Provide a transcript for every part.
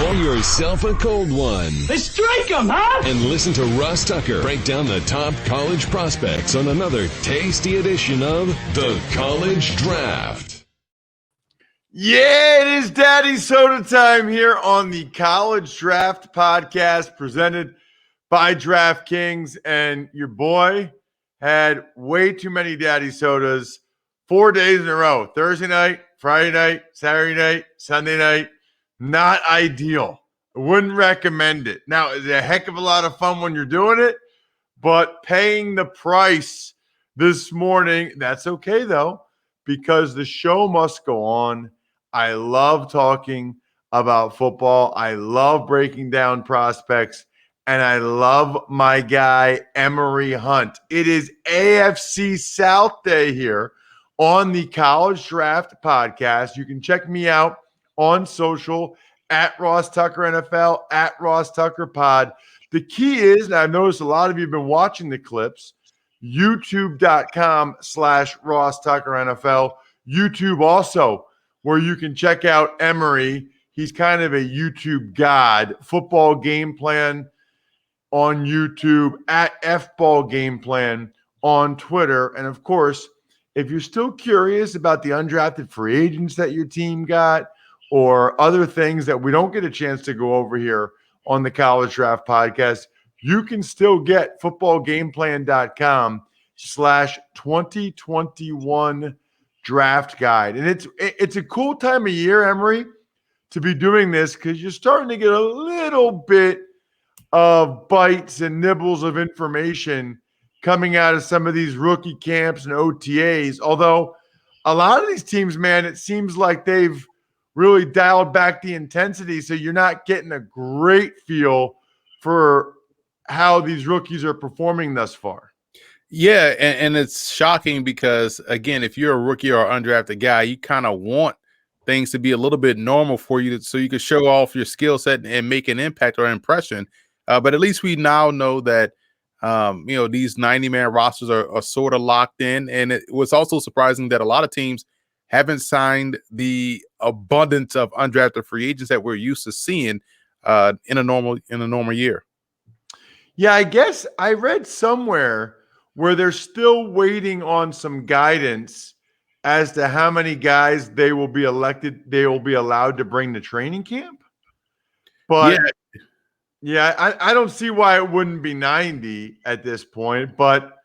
Pour yourself a cold one. Let's strike 'em, huh? And listen to Ross Tucker break down the top college prospects on another tasty edition of the College Draft. Yeah, it is Daddy Soda time here on the College Draft podcast presented by DraftKings. And your boy had way too many Daddy Sodas 4 days in a row. Thursday night, Friday night, Saturday night, Sunday night. Not ideal. I wouldn't recommend it. Now, it's a heck of a lot of fun when you're doing it, but paying the price this morning, that's okay though, because the show must go on. I love talking about football. I love breaking down prospects, and I love my guy, Emory Hunt. It is AFC South Day here on the College Draft podcast. You can check me out on social at Ross Tucker NFL, at Ross Tucker Pod. The key is, and I've noticed a lot of you have been watching the clips, youtube.com/Ross Tucker NFL. YouTube also, where you can check out Emory. He's kind of a YouTube god. Football Game Plan on YouTube, at F-Ball Game Plan on Twitter. And of course, if you're still curious about the undrafted free agents that your team got or other things that we don't get a chance to go over here on the College Draft podcast, you can still get footballgameplan.com/2021 draft guide. And it's a cool time of year, Emory, to be doing this because you're starting to get a little bit of bites and nibbles of information coming out of some of these rookie camps and OTAs. Although a lot of these teams, man, it seems like they've really dialed back the intensity, so you're not getting a great feel for how these rookies are performing thus far. Yeah, and it's shocking because, again, if you're a rookie or undrafted guy, you kind of want things to be a little bit normal for you so you can show off your skill set and make an impact or impression. But at least we now know that, these 90-man rosters are sort of locked in. And it was also surprising that a lot of teams haven't signed the abundance of undrafted free agents that we're used to seeing in a normal year. Yeah, I guess I read somewhere where they're still waiting on some guidance as to how many guys they will be allowed to bring to training camp. But I don't see why it wouldn't be 90 at this point. But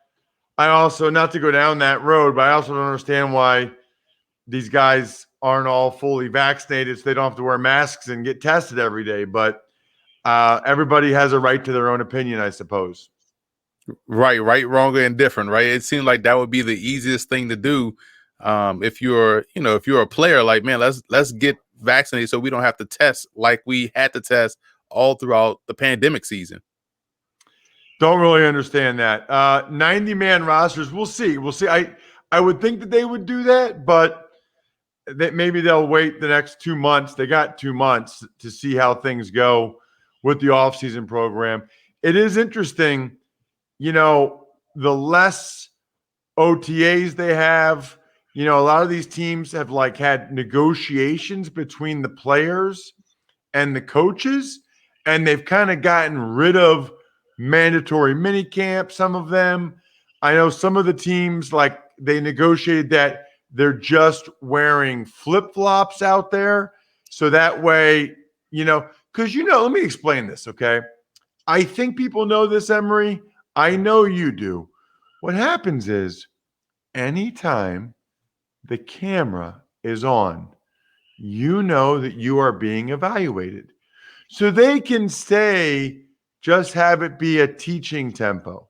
I also, not to go down that road, but I also don't understand why these guys aren't all fully vaccinated so they don't have to wear masks and get tested every day. But everybody has a right to their own opinion, I suppose. Right, wrong, and different, right? It seems like that would be the easiest thing to do. If you're a player, like, man, let's get vaccinated so we don't have to test like we had to test all throughout the pandemic season. Don't really understand that. 90-man rosters, we'll see. I would think that they would do that, but that maybe they'll wait the next 2 months. They got 2 months to see how things go with the offseason program. It is interesting. The less OTAs they have, a lot of these teams have had negotiations between the players and the coaches, and they've kind of gotten rid of mandatory mini camp. Some of them, I know some of the teams, they negotiated that they're just wearing flip-flops out there. So that way, because let me explain this, okay? I think people know this, Emory. I know you do. What happens is anytime the camera is on, you know that you are being evaluated. So they can say, just have it be a teaching tempo.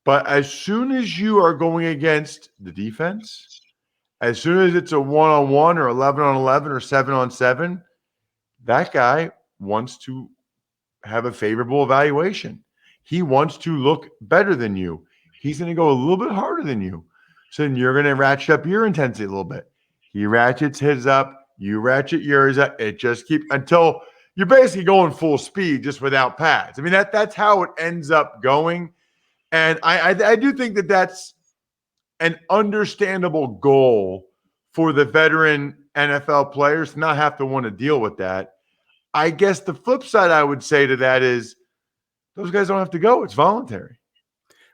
But as soon as you are going against the defense, as soon as it's a 1-on-1 or 11-on-11 or 7-on-7, that guy wants to have a favorable evaluation. He wants to look better than you. He's going to go a little bit harder than you. So then you're going to ratchet up your intensity a little bit. He ratchets his up. You ratchet yours up. It just keeps until you're basically going full speed just without pads. I mean, that's how it ends up going. And I do think that that's an understandable goal for the veteran NFL players to not have to want to deal with that. I guess the flip side I would say to that is those guys don't have to go. It's voluntary.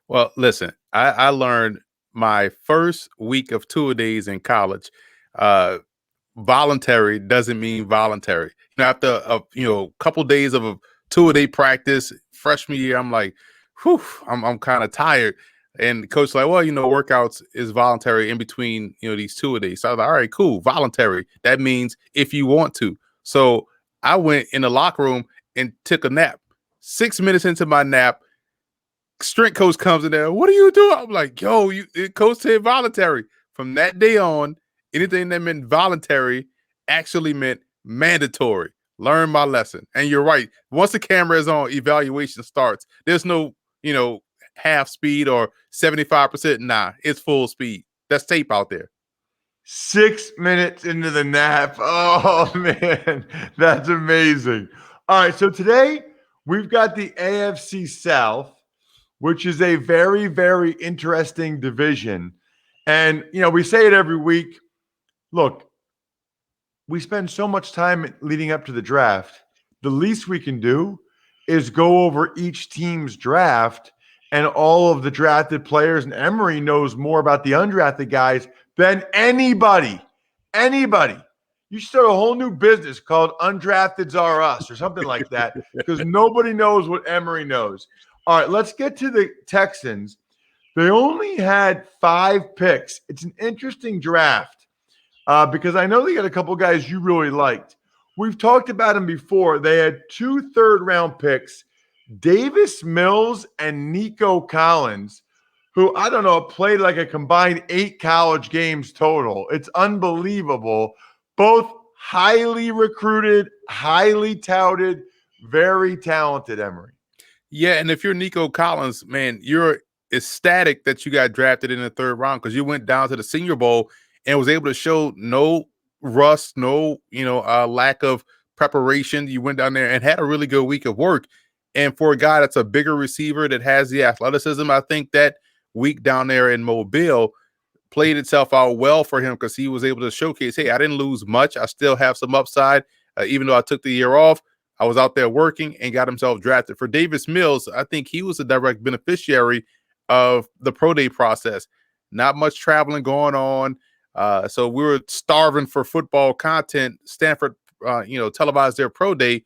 Well, listen, I learned my first week of two-a-days in college. Voluntary doesn't mean voluntary. After a couple days of a two-a-day practice freshman year, I'm like, whew, I'm kind of tired. And the coach like, well, workouts is voluntary in between, these two-a-days. So I was like, all right, cool, voluntary. That means if you want to. So I went in the locker room and took a nap. 6 minutes into my nap, strength coach comes in there. What are you doing? I'm like, yo, coach said voluntary. From that day on, anything that meant voluntary actually meant mandatory. Learn my lesson. And you're right. Once the camera is on, evaluation starts. There's no, half speed or 75%. Nah, it's full speed. That's tape out there. 6 minutes into the nap. Oh, man, that's amazing. All right, so today we've got the AFC South, which is a very, very interesting division. And, we say it every week. Look, we spend so much time leading up to the draft. The least we can do is go over each team's draft and all of the drafted players. And Emory knows more about the undrafted guys than anybody. You should start a whole new business called Undrafteds Are Us or something like that, because nobody knows what Emory knows. All right, let's get to the Texans. They only had 5 picks. It's an interesting draft because I know they got a couple guys you really liked. We've talked about them before. They had 2 third-round picks, Davis Mills and Nico Collins, who, I don't know, played like a combined 8 college games total. It's unbelievable. Both highly recruited, highly touted, very talented, Emory. Yeah, and if you're Nico Collins, man, you're ecstatic that you got drafted in the 3rd round because you went down to the Senior Bowl and was able to show no rust, no lack of preparation. You went down there and had a really good week of work. And for a guy that's a bigger receiver that has the athleticism, I think that week down there in Mobile played itself out well for him because he was able to showcase, hey, I didn't lose much. I still have some upside. Even though I took the year off, I was out there working and got himself drafted. For Davis Mills, I think he was a direct beneficiary of the pro day process. Not much traveling going on. So we were starving for football content. Stanford, televised their pro day.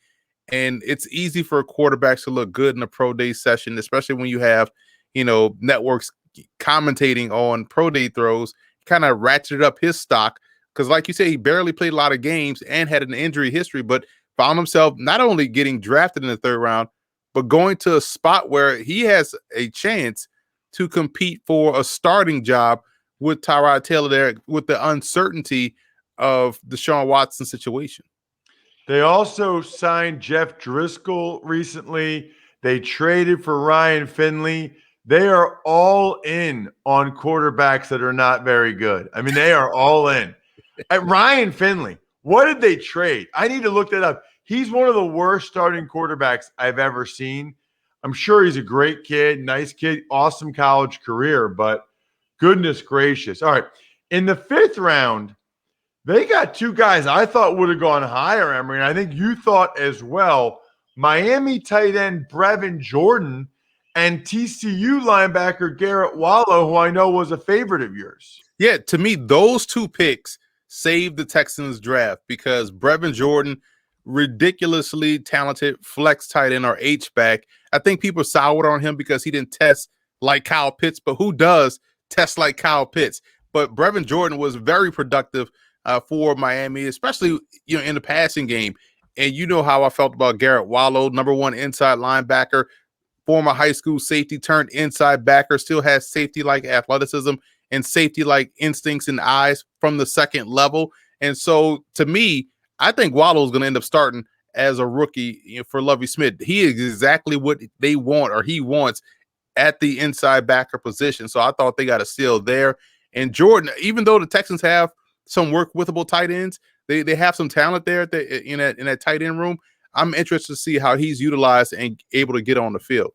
And it's easy for quarterbacks to look good in a pro day session, especially when you have, networks commentating on pro day throws. Kind of ratcheted up his stock because, like you say, he barely played a lot of games and had an injury history, but found himself not only getting drafted in the 3rd round, but going to a spot where he has a chance to compete for a starting job with Tyrod Taylor there with the uncertainty of the Deshaun Watson situation. They also signed Jeff Driscoll recently. They traded for Ryan Finley. They are all in on quarterbacks that are not very good. I mean, they are all in. Ryan Finley, what did they trade? I need to look that up. He's one of the worst starting quarterbacks I've ever seen. I'm sure he's a great kid, nice kid, awesome college career, but goodness gracious. All right. In the 5th round, they got 2 guys I thought would have gone higher, Emory, and I think you thought as well. Miami tight end Brevin Jordan and TCU linebacker Garrett Wallow, who I know was a favorite of yours. Yeah, to me, those 2 picks saved the Texans draft because Brevin Jordan, ridiculously talented flex tight end or H-back. I think people soured on him because he didn't test like Kyle Pitts, but who does test like Kyle Pitts? But Brevin Jordan was very productive for Miami, especially in the passing game. And you know how I felt about Garrett Wallow, number 1 inside linebacker, former high school safety turned inside backer, still has safety-like athleticism and safety-like instincts and eyes from the 2nd level. And so, to me, I think Wallow is going to end up starting as a rookie for Lovie Smith. He is exactly what they want, or he wants, at the inside backer position. So I thought they got a steal there. And Jordan, even though the Texans have some work-withable tight ends, they have some talent there in that tight end room. I'm interested to see how he's utilized and able to get on the field.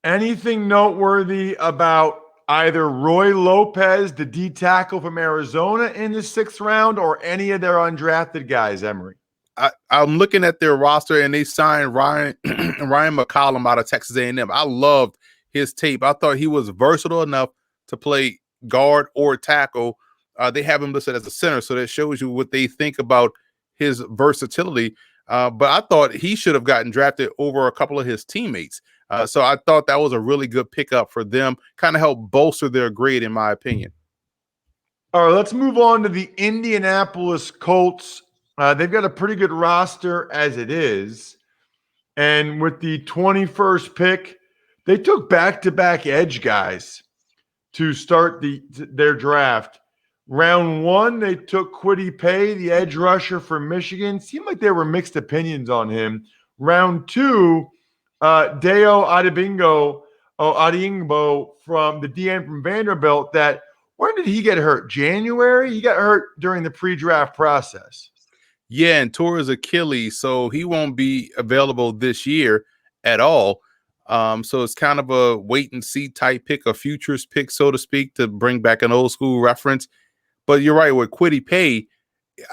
Anything noteworthy about either Roy Lopez, the D tackle from Arizona, in the 6th round, or any of their undrafted guys, Emory? I'm looking at their roster, and they signed Ryan McCollum out of Texas A&M. I loved his tape. I thought he was versatile enough to play guard or tackle. They have him listed as a center, so that shows you what they think about his versatility. But I thought he should have gotten drafted over a couple of his teammates. So I thought that was a really good pickup for them, kind of helped bolster their grade, in my opinion. All right, let's move on to the Indianapolis Colts. They've got a pretty good roster as it is. And with the 21st pick, they took back-to-back edge guys to start their draft. Round 1, they took Kwity Paye, the edge rusher from Michigan. Seemed like there were mixed opinions on him. Round 2, Deo Adibingbo from the DN from Vanderbilt. When did he get hurt? January? He got hurt during the pre-draft process. Yeah, and tore his Achilles, so he won't be available this year at all. So it's kind of a wait-and-see type pick, a futures pick, so to speak, to bring back an old-school reference. But you're right, with Kwity Paye,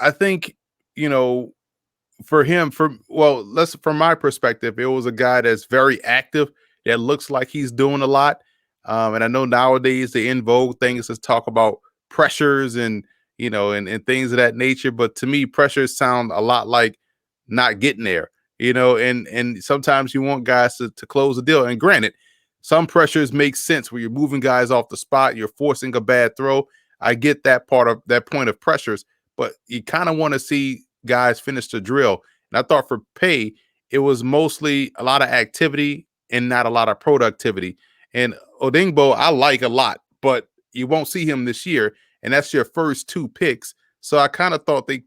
I think, for him, from my perspective, it was a guy that's very active, that looks like he's doing a lot. And I know nowadays the in vogue thing is to talk about pressures and things of that nature. But to me, pressures sound a lot like not getting there, and sometimes you want guys to close the deal. And granted, some pressures make sense where you're moving guys off the spot, you're forcing a bad throw. I get that part of that point of pressures, but you kind of want to see guys finish the drill. And I thought for Paye, it was mostly a lot of activity and not a lot of productivity. And Odingbo, I like a lot, but you won't see him this year. And that's your first 2 picks. So I kind of thought they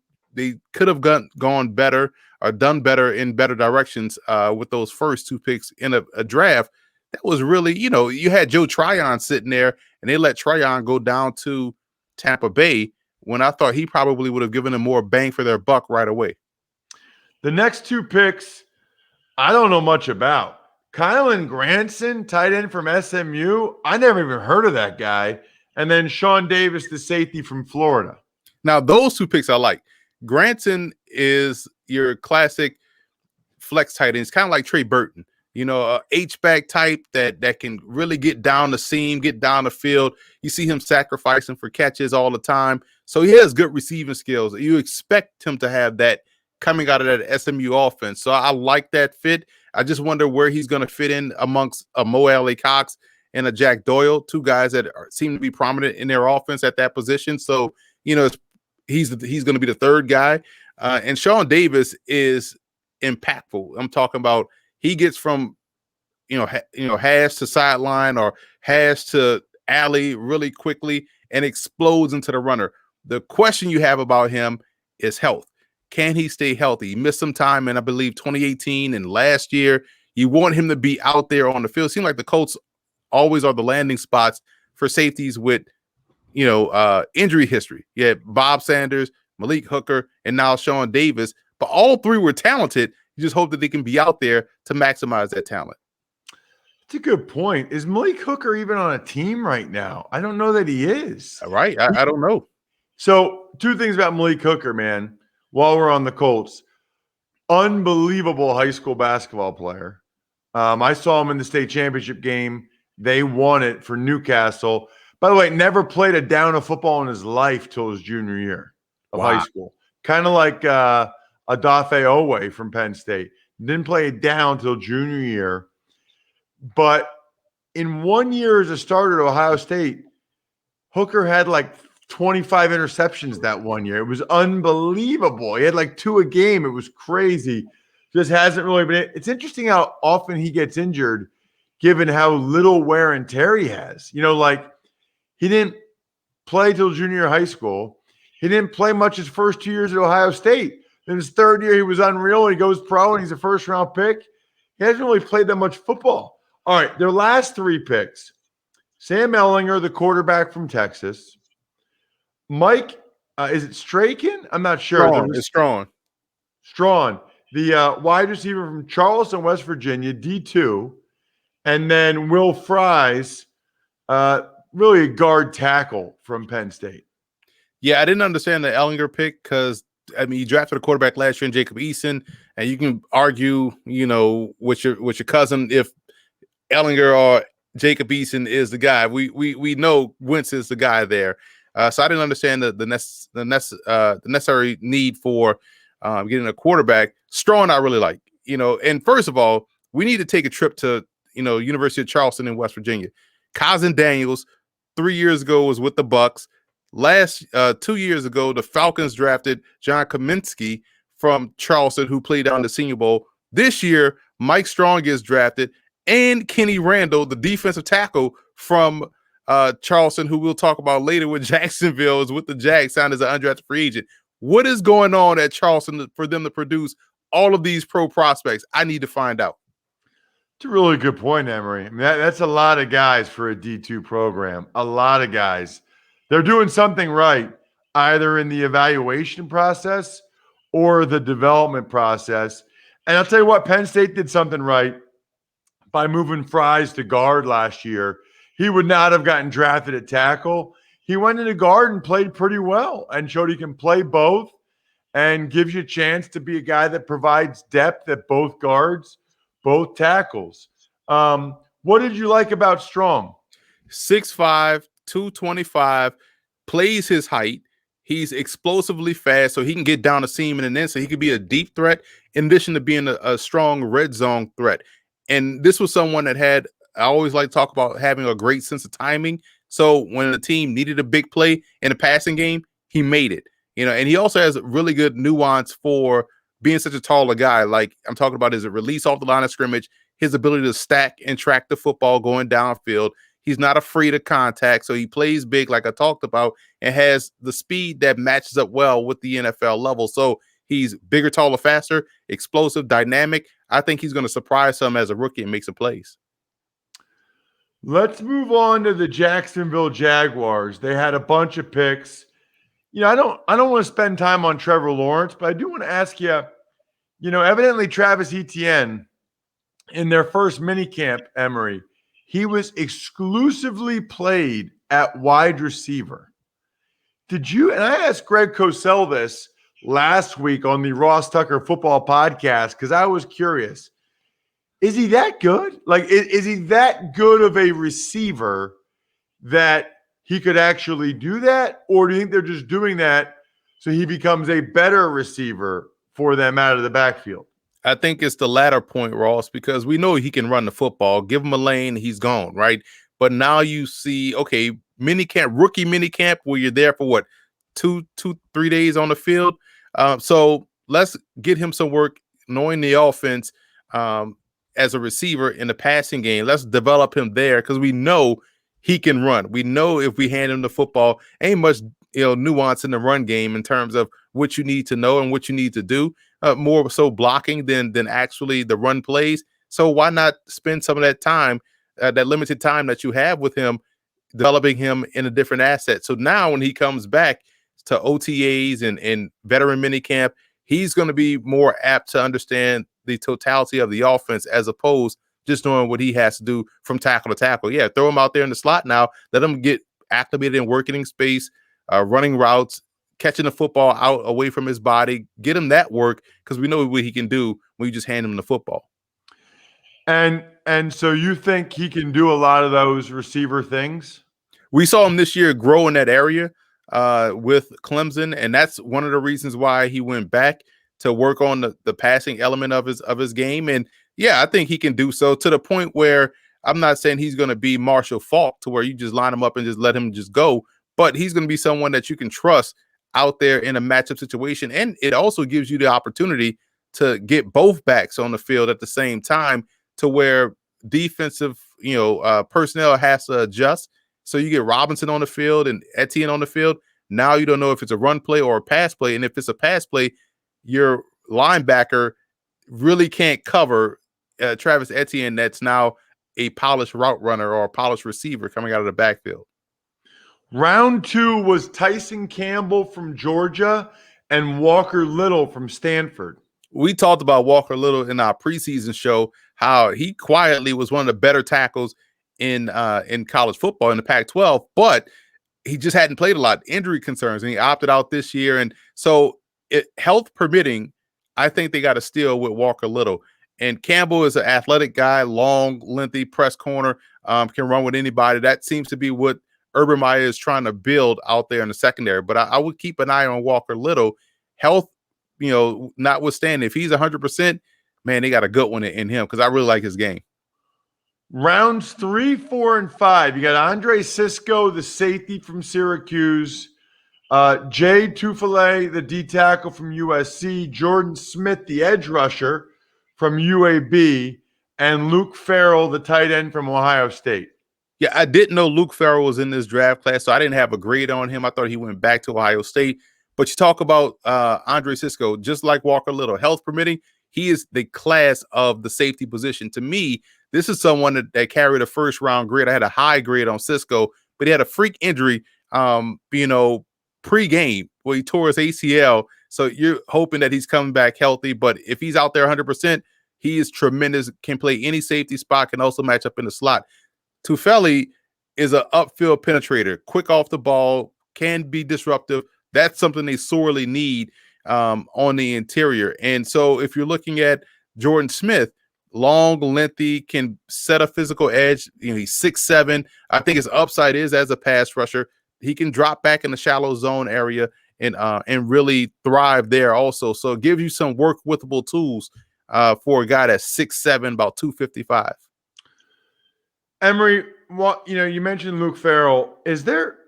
could have gone better or done better in better directions with those first 2 picks in a draft. That was really, you had Joe Tryon sitting there, and they let Tryon go down to Tampa Bay when I thought he probably would have given them more bang for their buck right away. The next 2 picks, I don't know much about. Kylan Granson, tight end from SMU. I never even heard of that guy. And then Sean Davis, the safety from Florida. Now, those 2 picks I like. Granson is your classic flex tight end. It's kind of like Trey Burton, a H-back type that can really get down the seam, get down the field. You see him sacrificing for catches all the time. So he has good receiving skills. You expect him to have that coming out of that SMU offense. So I like that fit. I just wonder where he's going to fit in amongst a Mo Alley Cox and a Jack Doyle, 2 guys that seem to be prominent in their offense at that position. So, he's going to be the 3rd guy. And Sean Davis is impactful. I'm talking about he gets from, hash to sideline or hash to alley really quickly and explodes into the runner. The question you have about him is health. Can he stay healthy? He missed some time in, I believe, 2018 and last year. You want him to be out there on the field. It seems like the Colts always are the landing spots for safeties with, injury history. Yeah, Bob Sanders, Malik Hooker, and now Sean Davis. But all 3 were talented. You just hope that they can be out there to maximize that talent. That's a good point. Is Malik Hooker even on a team right now? I don't know that he is. All right. I don't know. So 2 things about Malik Hooker, man, while we're on the Colts. Unbelievable high school basketball player. I saw him in the state championship game. They won it for Newcastle. By the way, never played a down of football in his life till his junior year of high school. Kind of like Adafe Owe from Penn State. Didn't play it down till junior year. But in 1 year as a starter at Ohio State, Hooker had like 25 interceptions that 1 year. It was unbelievable. He had like 2 a game. It was crazy. Just hasn't really been. It's interesting how often he gets injured given how little wear and tear he has. He didn't play till junior year of high school. He didn't play much his first 2 years at Ohio State. In his 3rd year, he was unreal. He goes pro, and he's a first-round pick. He hasn't really played that much football. All right, their last 3 picks. Sam Ehlinger, the quarterback from Texas. Mike, is it Straken? I'm not sure. It's Strong. Strong, the wide receiver from Charleston, West Virginia, D2. And then Will Fries, really a guard tackle from Penn State. Yeah, I didn't understand the Ehlinger pick because I mean, you drafted a quarterback last year in Jacob Eason, and you can argue, with your cousin if Ellinger or Jacob Eason is the guy. We know Wentz is the guy there. So I didn't understand the necessary need for getting a quarterback. Strong, I really like. And first of all, we need to take a trip to University of Charleston in West Virginia. Cousin Daniels 3 years ago was with the Bucks. Last 2 years ago, the Falcons drafted John Kaminsky from Charleston, who played on the Senior Bowl. This year, Mike Strong gets drafted, and Kenny Randall, the defensive tackle from Charleston, who we'll talk about later with Jacksonville, is with the Jags, signed as an undrafted free agent. What is going on at Charleston for them to produce all of these pro prospects? I need to find out. It's a really good point, Emory. I mean, that's a lot of guys for a D2 program. A lot of guys. They're doing something right, either in the evaluation process or the development process. And I'll tell you what, Penn State did something right by moving Fries to guard last year. He would not have gotten drafted at tackle. He went into guard and played pretty well and showed he can play both and gives you a chance to be a guy that provides depth at both guards, both tackles. What did you like about Strong? 6'5", 225, plays his height. He's explosively fast, so he can get down the seam in an instant. He could be a deep threat in addition to being a strong red zone threat. And this was someone that I always like to talk about having a great sense of timing. So when the team needed a big play in a passing game, he made it. And he also has really good nuance for being such a taller guy. Like I'm talking about his release off the line of scrimmage, his ability to stack and track the football going downfield. He's not afraid of contact, so he plays big, like I talked about, and has the speed that matches up well with the NFL level. So he's bigger, taller, faster, explosive, dynamic. I think he's going to surprise some as a rookie and make some plays. Let's move on to the Jacksonville Jaguars. They had a bunch of picks. I don't want to spend time on Trevor Lawrence, but I do want to ask you, evidently Travis Etienne in their first minicamp, Emory, he was exclusively played at wide receiver. And I asked Greg Cosell this last week on the Ross Tucker Football Podcast because I was curious. Is he that good? Like, is he that good of a receiver that he could actually do that? Or do you think they're just doing that so he becomes a better receiver for them out of the backfield? I think it's the latter point, Ross, because we know he can run the football. Give him a lane, he's gone, right? But now you see, okay, rookie minicamp, where you're there for what, 3 days on the field. So let's get him some work, knowing the offense as a receiver in the passing game. Let's develop him there because we know he can run. We know if we hand him the football, ain't much nuance in the run game in terms of what you need to know and what you need to do. More so blocking than actually the run plays. So why not spend some of that time, that limited time that you have with him, developing him in a different asset? So now when he comes back to OTAs and veteran minicamp, he's going to be more apt to understand the totality of the offense as opposed just knowing what he has to do from tackle to tackle. Yeah, throw him out there in the slot now. Let him get acclimated and working in space, running routes, catching the football out away from his body. Get him that work because we know what he can do when you just hand him the football. And so you think he can do a lot of those receiver things? We saw him this year grow in that area with Clemson, and that's one of the reasons why he went back to work on the passing element of his game. And yeah, I think he can do so to the point where I'm not saying he's going to be Marshall Faulk to where you just line him up and just let him just go, but he's going to be someone that you can trust out there in a matchup situation. And it also gives you the opportunity to get both backs on the field at the same time to where defensive, personnel has to adjust. So you get Robinson on the field and Etienne on the field. Now you don't know if it's a run play or a pass play. And if it's a pass play, your linebacker really can't cover Travis Etienne that's now a polished route runner or a polished receiver coming out of the backfield. Round 2 was Tyson Campbell from Georgia and Walker Little from Stanford. We talked about Walker Little in our preseason show, how he quietly was one of the better tackles in college football in the Pac-12, but he just hadn't played a lot, injury concerns, and he opted out this year. And so health permitting, I think they got to steal with Walker Little. And Campbell is an athletic guy, long, lengthy press corner, can run with anybody. That seems to be what Urban Meyer is trying to build out there in the secondary. But I would keep an eye on Walker Little. Health, notwithstanding, if he's 100%, man, they got a good one in him because I really like his game. Rounds 3, 4, and 5. You got Andre Cisco, the safety from Syracuse, Jay Tufele, the D tackle from USC, Jordan Smith, the edge rusher from UAB, and Luke Farrell, the tight end from Ohio State. Yeah, I didn't know Luke Farrell was in this draft class, so I didn't have a grade on him. I thought he went back to Ohio State. But you talk about Andre Cisco, just like Walker Little, health permitting, he is the class of the safety position. To me, this is someone that carried a first-round grade. I had a high grade on Cisco, but he had a freak injury, pre-game where he tore his ACL. So you're hoping that he's coming back healthy. But if he's out there 100%, he is tremendous, can play any safety spot, can also match up in the slot. Tufele is an upfield penetrator, quick off the ball, can be disruptive. That's something they sorely need on the interior. And so if you're looking at Jordan Smith, long, lengthy, can set a physical edge. He's 6'7". I think his upside is as a pass rusher. He can drop back in the shallow zone area and really thrive there also. So it gives you some work withable tools for a guy that's 6'7", about 255. Emory, you mentioned Luke Farrell. Is there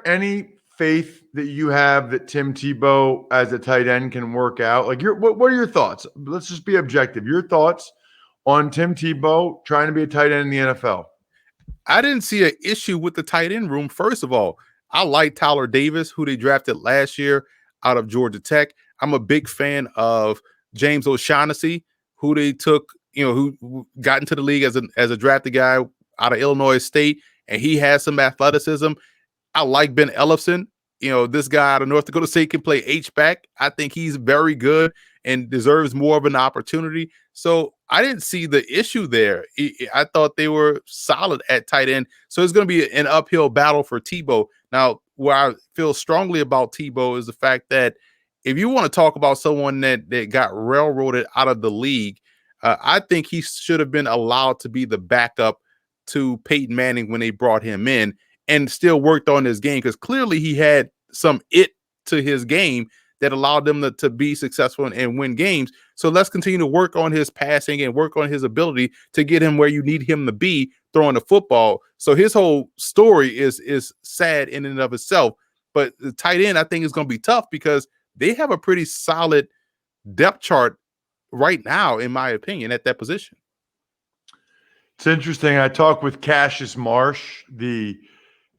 any faith that you have that Tim Tebow as a tight end can work out? Like, what are your thoughts? Let's just be objective. Your thoughts on Tim Tebow trying to be a tight end in the NFL? I didn't see an issue with the tight end room. First of all, I like Tyler Davis, who they drafted last year out of Georgia Tech. I'm a big fan of James O'Shaughnessy, who they took, who got into the league as a drafted guy out of Illinois State, and he has some athleticism. I like Ben Ellefson. This guy out of North Dakota State can play H-back. I think he's very good and deserves more of an opportunity. So I didn't see the issue there. I thought they were solid at tight end. So it's going to be an uphill battle for Tebow. Now, where I feel strongly about Tebow is the fact that if you want to talk about someone that got railroaded out of the league, I think he should have been allowed to be the backup to Peyton Manning when they brought him in and still worked on his game, because clearly he had some it to his game that allowed them to be successful and win games. So let's continue to work on his passing and work on his ability to get him where you need him to be throwing the football. So his whole story is sad in and of itself. But the tight end, I think, is going to be tough because they have a pretty solid depth chart right now, in my opinion, at that position. It's interesting. I talked with Cassius Marsh, the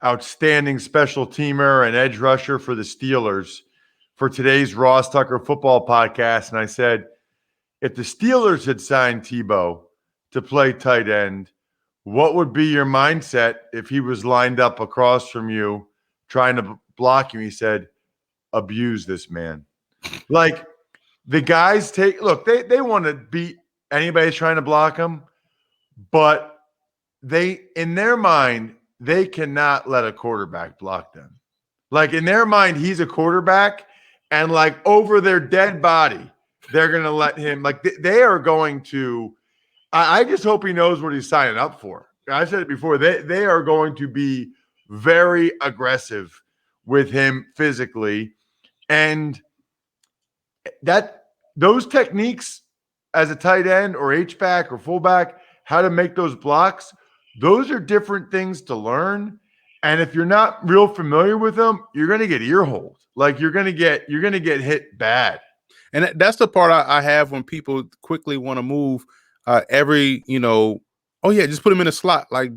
outstanding special teamer and edge rusher for the Steelers, for today's Ross Tucker football podcast. And I said, if the Steelers had signed Tebow to play tight end, what would be your mindset if he was lined up across from you trying to block you? He said, abuse this man. Like, the guys they want to beat anybody trying to block him, but in their mind, they cannot let a quarterback block them. Like, in their mind, he's a quarterback, and like over their dead body, they're going to let him, like they are going to, I just hope he knows what he's signing up for. I said it before, they are going to be very aggressive with him physically. And those techniques as a tight end or H-back or fullback, how to make those blocks, those are different things to learn. And if you're not real familiar with them, you're going to get earholed. Like, you're going to get hit bad. And that's the part I have when people quickly want to move just put him in a slot. Like,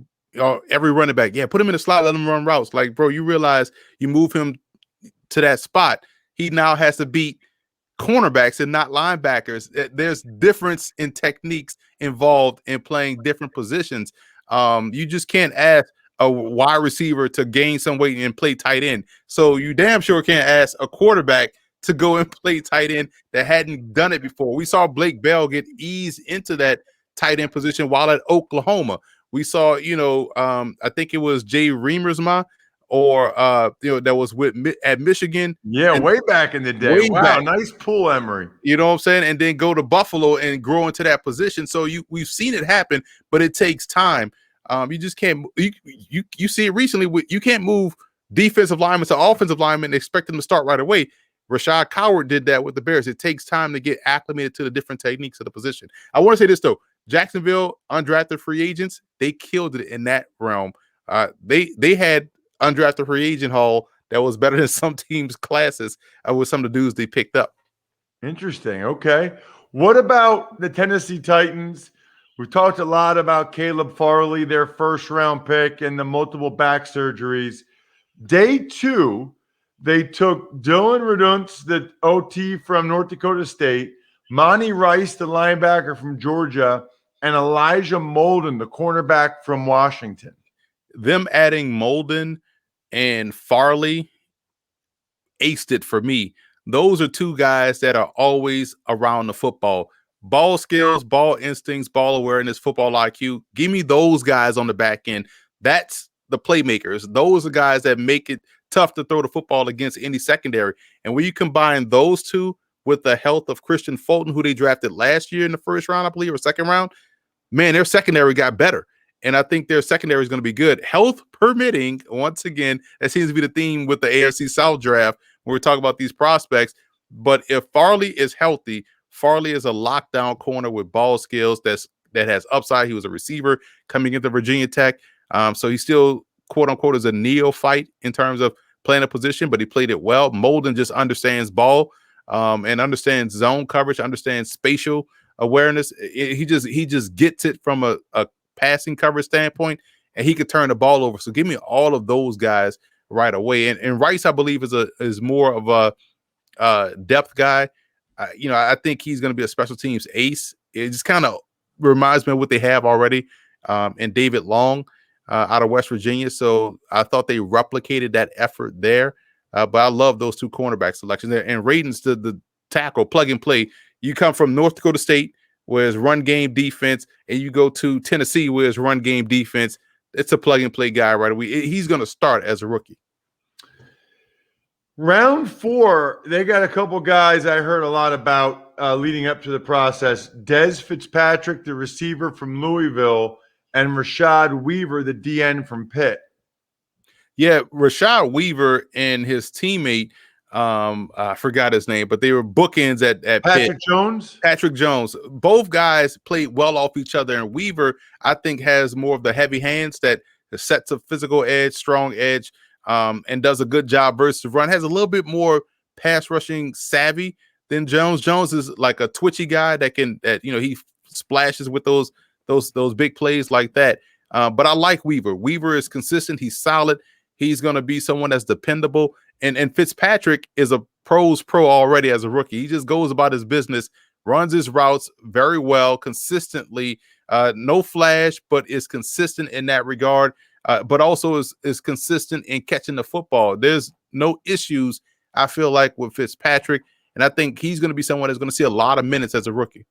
every running back, put him in a slot, let him run routes. Like, bro, you realize you move him to that spot, he now has to beat cornerbacks and not linebackers. There's difference in techniques involved in playing different positions. You just can't ask a wide receiver to gain some weight and play tight end. So you damn sure can't ask a quarterback to go and play tight end that hadn't done it before. We saw Blake Bell get eased into that tight end position while at Oklahoma. We saw, I think it was Jay Remersma or that was at Michigan. Yeah, way back in the day. Wow, nice pull, Emory. You know what I'm saying? And then go to Buffalo and grow into that position. So we've seen it happen, but it takes time. You just can't. You see it recently. You can't move defensive linemen to offensive linemen and expect them to start right away. Rashad Coward did that with the Bears. It takes time to get acclimated to the different techniques of the position. I want to say this though: Jacksonville undrafted free agents, they killed it in that realm. They had undrafted free agent haul that was better than some teams' classes with some of the dudes they picked up. Interesting. Okay. What about the Tennessee Titans? We've talked a lot about Caleb Farley, their first-round pick, and the multiple back surgeries. Day 2, they took Dylan Reduntz, the OT from North Dakota State, Monty Rice, the linebacker from Georgia, and Elijah Molden, the cornerback from Washington. Them adding Molden and Farley aced it for me. Those are two guys that are always around the football. Ball skills, ball instincts, ball awareness, football IQ. Give me those guys on the back end. That's the playmakers. Those are guys that make it tough to throw the football against any secondary. And when you combine those two with the health of Christian Fulton, who they drafted last year in the first round, I believe, or second round, man, their secondary got better. And I think their secondary is going to be good. Health permitting, once again, that seems to be the theme with the AFC South draft when we're talking about these prospects. But if Farley is healthy, Farley is a lockdown corner with ball skills that has upside. He was a receiver coming into Virginia Tech. So he still, quote unquote, is a neophyte in terms of playing a position, but he played it well. Molden just understands ball and understands zone coverage, understands spatial awareness. He just gets it from a passing coverage standpoint, and he could turn the ball over. So give me all of those guys right away. And Rice, I believe, is more of a depth guy. I think he's going to be a special teams ace. It just kind of reminds me of what they have already in David Long out of West Virginia. So I thought they replicated that effort there. But I love those two cornerback selections there. And Radin's the tackle, plug and play. You come from North Dakota State, where it's run game defense, and you go to Tennessee, where it's run game defense. It's a plug and play guy right away. He's going to start as a rookie. Round 4, they got a couple guys I heard a lot about leading up to the process. Dez Fitzpatrick, the receiver from Louisville, and Rashad Weaver, the DN from Pitt. Yeah, Rashad Weaver and his teammate, I forgot his name, but they were bookends at Patrick Pitt. Jones? Patrick Jones. Both guys played well off each other, and Weaver, I think, has more of the heavy hands that sets a physical edge, strong edge, and does a good job versus run. Has a little bit more pass rushing savvy than Jones. Jones is like a twitchy guy that he splashes with those big plays like that. But I like Weaver. Weaver is consistent. He's solid. He's going to be someone that's dependable. And Fitzpatrick is a pro already as a rookie. He just goes about his business, runs his routes very well, consistently. No flash, but is consistent in that regard. But also is consistent in catching the football. There's no issues, I feel like, with Fitzpatrick. And I think he's going to be someone that's going to see a lot of minutes as a rookie.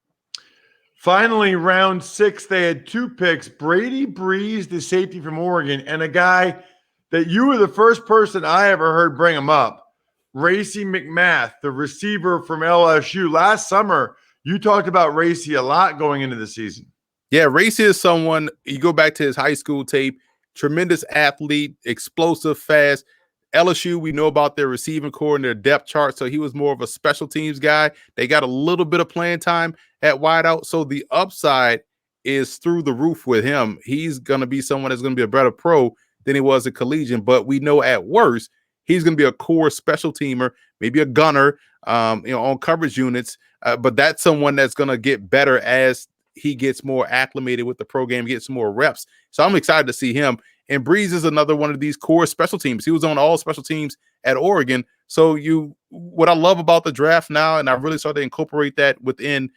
Finally, round 6, they had 2 picks. Brady Breeze, the safety from Oregon, and a guy that you were the first person I ever heard bring him up, Racey McMath, the receiver from LSU. Last summer, you talked about Racey a lot going into the season. Yeah, Racey is someone, you go back to his high school tape, tremendous athlete, explosive, fast. LSU, we know about their receiving core and their depth chart, so he was more of a special teams guy. They got a little bit of playing time at wideout, so the upside is through the roof with him. He's going to be someone that's going to be a better pro than he was a collegiate, but we know at worst he's going to be a core special teamer, maybe a gunner, on coverage units. But that's someone that's going to get better as he gets more acclimated with the program, gets more reps. So I'm excited to see him. And Breeze is another one of these core special teams. He was on all special teams at Oregon. So what I love about the draft now, and I really started to incorporate that within,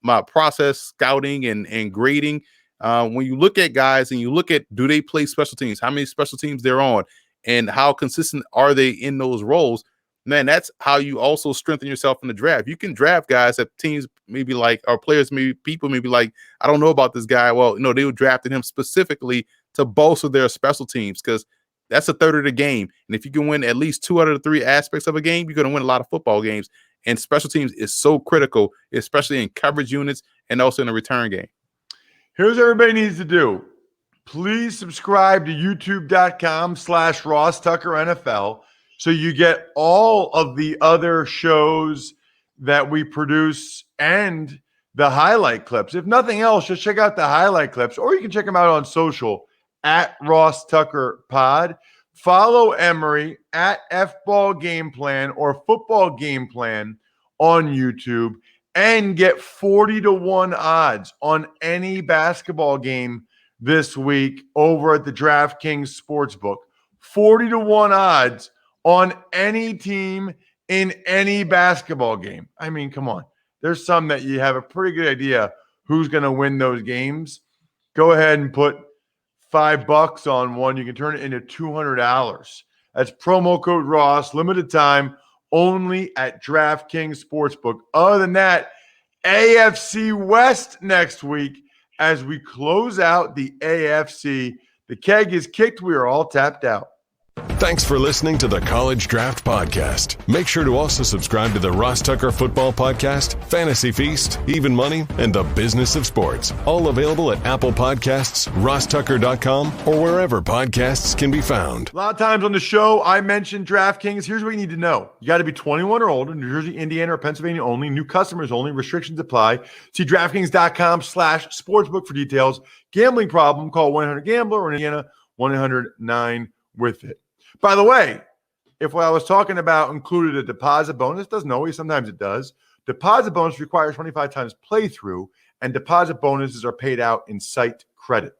my process, scouting and grading. When you look at guys and you look at, do they play special teams? How many special teams they're on? And how consistent are they in those roles? Man, that's how you also strengthen yourself in the draft. You can draft guys that teams maybe like, or players, maybe people maybe like, I don't know about this guy. Well, they drafted him specifically to bolster their special teams because That's a third of the game. And if you can win at least 2 out of the 3 aspects of a game, you're going to win a lot of football games. And special teams is so critical, especially in coverage units and also in the return game. Here's what everybody needs to do. Please subscribe to youtube.com/Ross Tucker NFL so you get all of the other shows that we produce and the highlight clips. If nothing else, just check out the highlight clips, or you can check them out on social at Ross Tucker Pod. Follow Emory at FBall Game Plan or Football Game Plan on YouTube and get 40-1 odds on any basketball game this week over at the DraftKings Sportsbook. 40-1 odds on any team in any basketball game. I mean, come on. There's some that you have a pretty good idea who's going to win those games. Go ahead and put $5 on one. You can turn it into $200. That's promo code Ross, limited time, only at DraftKings Sportsbook. Other than that, AFC West next week as we close out the AFC. The keg is kicked. We are all tapped out. Thanks for listening to the College Draft Podcast. Make sure to also subscribe to the Ross Tucker Football Podcast, Fantasy Feast, Even Money, and The Business of Sports. All available at Apple Podcasts, rosstucker.com, or wherever podcasts can be found. A lot of times on the show, I mentioned DraftKings. Here's what you need to know. You got to be 21 or older, New Jersey, Indiana, or Pennsylvania only. New customers only. Restrictions apply. See DraftKings.com/sportsbook for details. Gambling problem, call 1-800-GAMBLER or in Indiana, 1-800-9-WITH-IT. By the way, if what I was talking about included a deposit bonus, doesn't always, sometimes it does. Deposit bonus requires 25 times playthrough, and deposit bonuses are paid out in site credit.